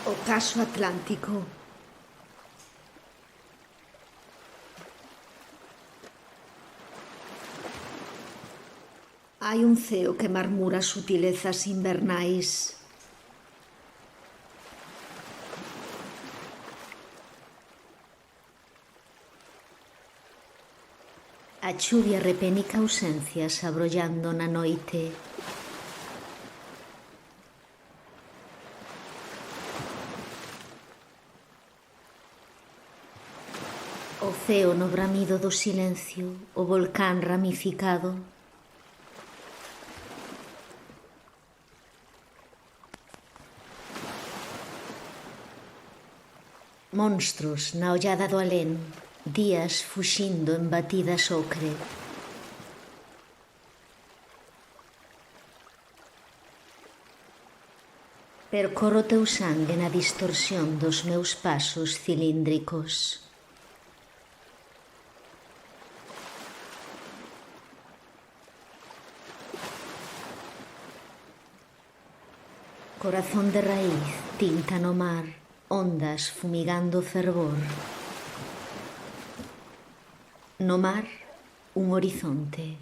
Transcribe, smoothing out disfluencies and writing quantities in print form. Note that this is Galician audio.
Ocaso Atlántico. Hai un ceo que marmura sutilezas invernais. A chuvia repénica ausencias abrollando na noite. O ceo no bramido do silencio, o volcán ramificado. Monstros na ollada do alén, días fuxindo en batidas ocre. Percorro teu sangue na distorsión dos meus pasos cilíndricos. Corazón de raíz, tinta no mar, ondas fumigando fervor. No mar, un horizonte.